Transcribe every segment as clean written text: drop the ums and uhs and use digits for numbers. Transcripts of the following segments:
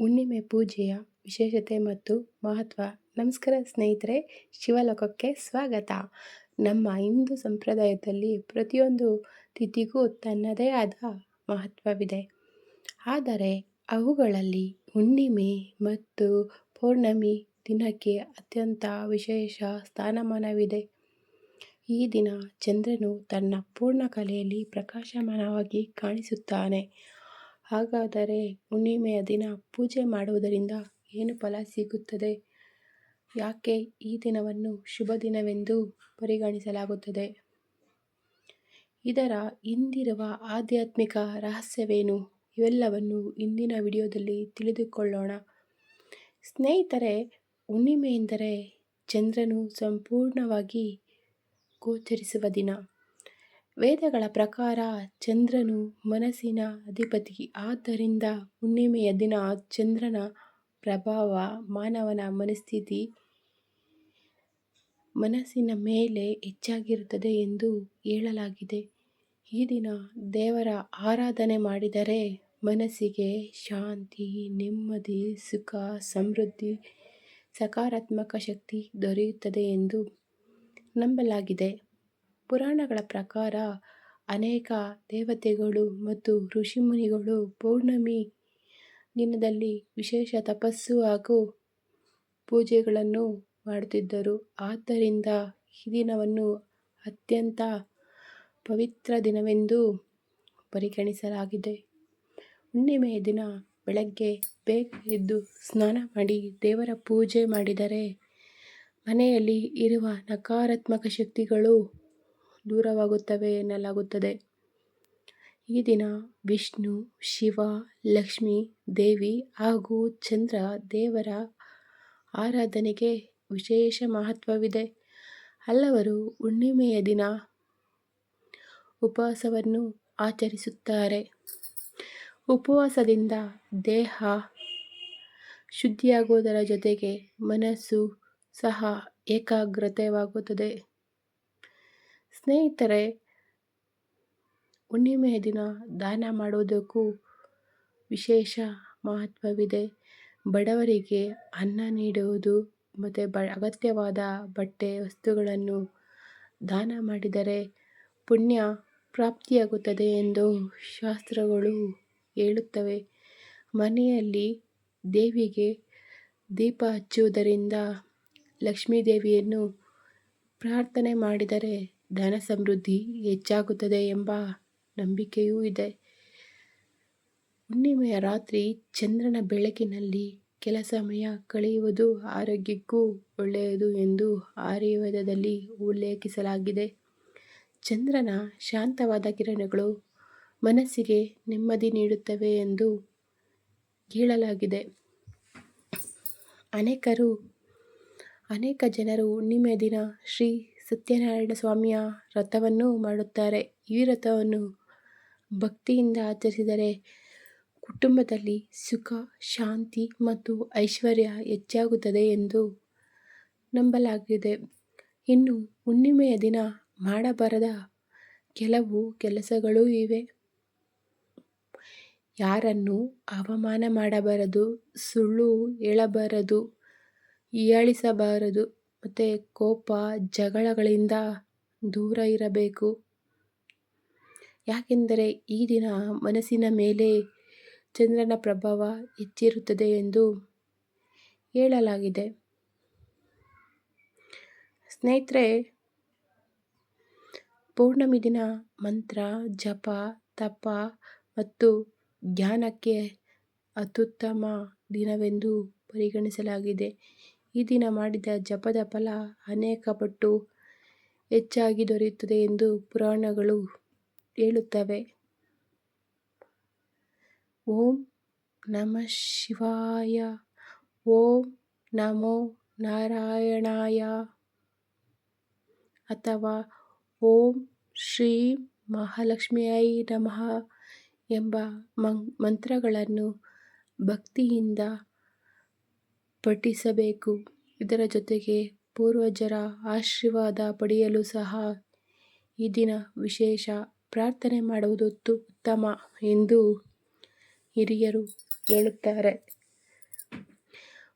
ಹುಣ್ಣಿಮೆ ಪೂಜೆಯ ವಿಶೇಷತೆ ಮತ್ತು ಮಹತ್ವ. ನಮಸ್ಕಾರ ಸ್ನೇಹಿತರೆ, ಶಿವಲೋಕಕ್ಕೆ ಸ್ವಾಗತ. ನಮ್ಮ ಹಿಂದೂ ಸಂಪ್ರದಾಯದಲ್ಲಿ ಪ್ರತಿಯೊಂದು ತಿಥಿಗೂ ತನ್ನದೇ ಆದ ಮಹತ್ವವಿದೆ. ಆದರೆ ಅವುಗಳಲ್ಲಿ ಹುಣ್ಣಿಮೆ ಮತ್ತು ಪೌರ್ಣಮಿ ದಿನಕ್ಕೆ ಅತ್ಯಂತ ವಿಶೇಷ ಸ್ಥಾನಮಾನವಿದೆ. ಈ ದಿನ ಚಂದ್ರನು ತನ್ನ ಪೂರ್ಣ ಕಲೆಯಲ್ಲಿ ಪ್ರಕಾಶಮಾನವಾಗಿ ಕಾಣಿಸುತ್ತಾನೆ. ಹಾಗಾದರೆ ಹುಣ್ಣಿಮೆಯ ದಿನ ಪೂಜೆ ಮಾಡುವುದರಿಂದ ಏನು ಫಲ ಸಿಗುತ್ತದೆ? ಯಾಕೆ ಈ ದಿನವನ್ನು ಶುಭ ದಿನವೆಂದು ಪರಿಗಣಿಸಲಾಗುತ್ತದೆ? ಇದರ ಹಿಂದಿರುವ ಆಧ್ಯಾತ್ಮಿಕ ರಹಸ್ಯವೇನು? ಇವೆಲ್ಲವನ್ನು ಇಂದಿನ ವಿಡಿಯೋದಲ್ಲಿ ತಿಳಿದುಕೊಳ್ಳೋಣ. ಸ್ನೇಹಿತರೆ, ಹುಣ್ಣಿಮೆ ಎಂದರೆ ಚಂದ್ರನು ಸಂಪೂರ್ಣವಾಗಿ ಗೋಚರಿಸುವ ದಿನ. ವೇದಗಳ ಪ್ರಕಾರ ಚಂದ್ರನು ಮನಸ್ಸಿನ ಅಧಿಪತಿ. ಆದ್ದರಿಂದ ಹುಣ್ಣಿಮೆಯ ದಿನ ಚಂದ್ರನ ಪ್ರಭಾವ ಮಾನವನ ಮನಸ್ಸಿನ ಮೇಲೆ ಹೆಚ್ಚಾಗಿರುತ್ತದೆ ಎಂದು ಹೇಳಲಾಗಿದೆ. ಈ ದಿನ ದೇವರ ಆರಾಧನೆ ಮಾಡಿದರೆ ಮನಸ್ಸಿಗೆ ಶಾಂತಿ, ನೆಮ್ಮದಿ, ಸುಖ, ಸಮೃದ್ಧಿ, ಸಕಾರಾತ್ಮಕ ಶಕ್ತಿ ದೊರೆಯುತ್ತದೆ ಎಂದು ನಂಬಲಾಗಿದೆ. ಪುರಾಣಗಳ ಪ್ರಕಾರ ಅನೇಕ ದೇವತೆಗಳು ಮತ್ತು ಋಷಿಮುನಿಗಳು ಪೌರ್ಣಮಿ ದಿನದಲ್ಲಿ ವಿಶೇಷ ತಪಸ್ಸು ಹಾಗೂ ಪೂಜೆಗಳನ್ನು ಮಾಡುತ್ತಿದ್ದರು. ಆದ್ದರಿಂದ ಈ ದಿನವನ್ನು ಅತ್ಯಂತ ಪವಿತ್ರ ದಿನವೆಂದು ಪರಿಗಣಿಸಲಾಗಿದೆ. ಹುಣ್ಣಿಮೆಯ ದಿನ ಬೆಳಗ್ಗೆ ಬೇಗ ಎದ್ದು ಸ್ನಾನ ಮಾಡಿ ದೇವರ ಪೂಜೆ ಮಾಡಿದರೆ ಮನೆಯಲ್ಲಿ ಇರುವ ನಕಾರಾತ್ಮಕ ಶಕ್ತಿಗಳು ದೂರವಾಗುತ್ತವೆ ಎನ್ನಲಾಗುತ್ತದೆ. ಈ ದಿನ ವಿಷ್ಣು, ಶಿವ, ಲಕ್ಷ್ಮೀ ದೇವಿ ಹಾಗೂ ಚಂದ್ರ ದೇವರ ಆರಾಧನೆಗೆ ವಿಶೇಷ ಮಹತ್ವವಿದೆ. ಹಲವರು ಹುಣ್ಣಿಮೆಯ ದಿನ ಉಪವಾಸವನ್ನು ಆಚರಿಸುತ್ತಾರೆ. ಉಪವಾಸದಿಂದ ದೇಹ ಶುದ್ಧಿಯಾಗುವುದರ ಜೊತೆಗೆ ಮನಸ್ಸು ಸಹ ಏಕಾಗ್ರತೆಯಾಗುತ್ತದೆ. ಸ್ನೇಹಿತರೆ, ಹುಣ್ಣಿಮೆಯ ದಿನ ದಾನ ಮಾಡುವುದಕ್ಕೂ ವಿಶೇಷ ಮಹತ್ವವಿದೆ. ಬಡವರಿಗೆ ಅನ್ನ ನೀಡುವುದು ಮತ್ತು ಅಗತ್ಯವಾದ ಬಟ್ಟೆ ವಸ್ತುಗಳನ್ನು ದಾನ ಮಾಡಿದರೆ ಪುಣ್ಯ ಪ್ರಾಪ್ತಿಯಾಗುತ್ತದೆ ಎಂದು ಶಾಸ್ತ್ರಗಳು ಹೇಳುತ್ತವೆ. ಮನೆಯಲ್ಲಿ ದೇವಿಗೆ ದೀಪ ಹಚ್ಚುವುದರಿಂದ ಲಕ್ಷ್ಮೀದೇವಿಯನ್ನು ಪ್ರಾರ್ಥನೆ ಮಾಡಿದರೆ ಧನ ಸಮೃದ್ಧಿ ಹೆಚ್ಚಾಗುತ್ತದೆ ಎಂಬ ನಂಬಿಕೆಯೂ ಇದೆ. ಹುಣ್ಣಿಮೆಯ ರಾತ್ರಿ ಚಂದ್ರನ ಬೆಳಕಿನಲ್ಲಿ ಕೆಲ ಸಮಯ ಕಳೆಯುವುದು ಆರೋಗ್ಯಕ್ಕೂ ಒಳ್ಳೆಯದು ಎಂದು ಆಯುರ್ವೇದದಲ್ಲಿ ಉಲ್ಲೇಖಿಸಲಾಗಿದೆ. ಚಂದ್ರನ ಶಾಂತವಾದ ಕಿರಣಗಳು ಮನಸ್ಸಿಗೆ ನೆಮ್ಮದಿ ನೀಡುತ್ತವೆ ಎಂದು ಹೇಳಲಾಗಿದೆ. ಅನೇಕ ಜನರು ಹುಣ್ಣಿಮೆಯ ದಿನ ಶ್ರೀ ಸತ್ಯನಾರಾಯಣ ಸ್ವಾಮಿಯ ವ್ರತವನ್ನು ಮಾಡುತ್ತಾರೆ. ಈ ವ್ರತವನ್ನು ಭಕ್ತಿಯಿಂದ ಆಚರಿಸಿದರೆ ಕುಟುಂಬದಲ್ಲಿ ಸುಖ, ಶಾಂತಿ ಮತ್ತು ಐಶ್ವರ್ಯ ಹೆಚ್ಚಾಗುತ್ತದೆ ಎಂದು ನಂಬಲಾಗಿದೆ. ಇನ್ನು ಹುಣ್ಣಿಮೆಯ ದಿನ ಮಾಡಬಾರದ ಕೆಲವು ಕೆಲಸಗಳೂ ಇವೆ. ಯಾರನ್ನೂ ಅವಮಾನ ಮಾಡಬಾರದು, ಸುಳ್ಳು ಹೇಳಬಾರದು, ಹೀಯಾಳಿಸಬಾರದು ಮತ್ತು ಕೋಪ, ಜಗಳಗಳಿಂದ ದೂರ ಇರಬೇಕು. ಯಾಕೆಂದರೆ ಈ ದಿನ ಮನಸ್ಸಿನ ಮೇಲೆ ಚಂದ್ರನ ಪ್ರಭಾವ ಹೆಚ್ಚಿರುತ್ತದೆ ಎಂದು ಹೇಳಲಾಗಿದೆ. ಸ್ನೇಹಿತರೆ, ಪೌರ್ಣಮಿ ದಿನ ಮಂತ್ರ, ಜಪ, ತಪ ಮತ್ತು ಧ್ಯಾನಕ್ಕೆ ಅತ್ಯುತ್ತಮ ದಿನವೆಂದು ಪರಿಗಣಿಸಲಾಗಿದೆ. ಈ ದಿನ ಮಾಡಿದ ಜಪದ ಫಲ ಅನೇಕ ಪಟ್ಟು ಹೆಚ್ಚಾಗಿ ದೊರೆಯುತ್ತದೆ ಎಂದು ಪುರಾಣಗಳು ಹೇಳುತ್ತವೆ. ಓಂ ನಮಃ ಶಿವಾಯ. ಓಂ ನಮೋ ನಾರಾಯಣಾಯ ಅಥವಾ ಓಂ ಶ್ರೀ ಮಹಾಲಕ್ಷ್ಮಿಯೈ ನಮಃ ಎಂಬ ಮಂತ್ರಗಳನ್ನು ಭಕ್ತಿಯಿಂದ ಪಠಿಸಬೇಕು. ಇದರ ಜೊತೆಗೆ ಪೂರ್ವಜರ ಆಶೀರ್ವಾದ ಪಡೆಯಲು ಸಹ ಈ ದಿನ ವಿಶೇಷ ಪ್ರಾರ್ಥನೆ ಮಾಡುವುದು ಉತ್ತಮ ಎಂದು ಹಿರಿಯರು ಹೇಳುತ್ತಾರೆ.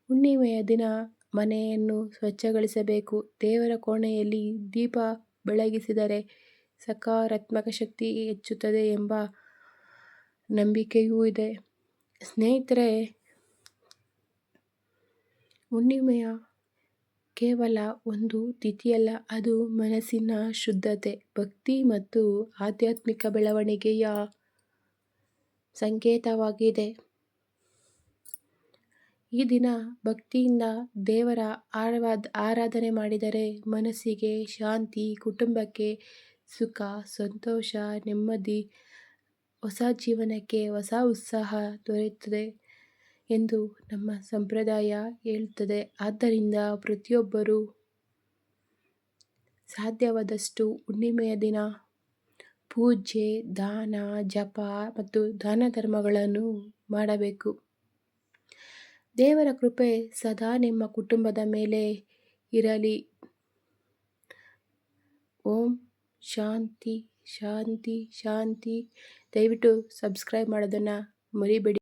ಹುಣ್ಣಿಮೆಯ ದಿನ ಮನೆಯನ್ನು ಸ್ವಚ್ಛಗೊಳಿಸಬೇಕು. ದೇವರ ಕೋಣೆಯಲ್ಲಿ ದೀಪ ಬೆಳಗಿಸಿದರೆ ಸಕಾರಾತ್ಮಕ ಶಕ್ತಿ ಹೆಚ್ಚುತ್ತದೆ ಎಂಬ ನಂಬಿಕೆಯೂ ಇದೆ. ಸ್ನೇಹಿತರೆ, ಹುಣ್ಣಿಮೆಯ ಕೇವಲ ಒಂದು ತಿಥಿಯಲ್ಲ, ಅದು ಮನಸ್ಸಿನ ಶುದ್ಧತೆ, ಭಕ್ತಿ ಮತ್ತು ಆಧ್ಯಾತ್ಮಿಕ ಬೆಳವಣಿಗೆಯ ಸಂಕೇತವಾಗಿದೆ. ಈ ದಿನ ಭಕ್ತಿಯಿಂದ ದೇವರ ಆರಾಧನೆ ಮಾಡಿದರೆ ಮನಸ್ಸಿಗೆ ಶಾಂತಿ, ಕುಟುಂಬಕ್ಕೆ ಸುಖ, ಸಂತೋಷ, ನೆಮ್ಮದಿ, ಹೊಸ ಜೀವನಕ್ಕೆ ಹೊಸ ಉತ್ಸಾಹ ದೊರೆಯುತ್ತದೆ ಎಂದು ನಮ್ಮ ಸಂಪ್ರದಾಯ ಹೇಳುತ್ತದೆ. ಆದ್ದರಿಂದ ಪ್ರತಿಯೊಬ್ಬರೂ ಸಾಧ್ಯವಾದಷ್ಟು ಹುಣ್ಣಿಮೆಯ ದಿನ ಪೂಜೆ, ದಾನ, ಜಪ ಮತ್ತು ದಾನ ಧರ್ಮಗಳನ್ನು ಮಾಡಬೇಕು. ದೇವರ ಕೃಪೆ ಸದಾ ನಿಮ್ಮ ಕುಟುಂಬದ ಮೇಲೆ ಇರಲಿ. ಓಂ ಶಾಂತಿ ಶಾಂತಿ ಶಾಂತಿ. ದಯವಿಟ್ಟು ಸಬ್ಸ್ಕ್ರೈಬ್ ಮಾಡೋದನ್ನು ಮರಿಬೇಡಿ.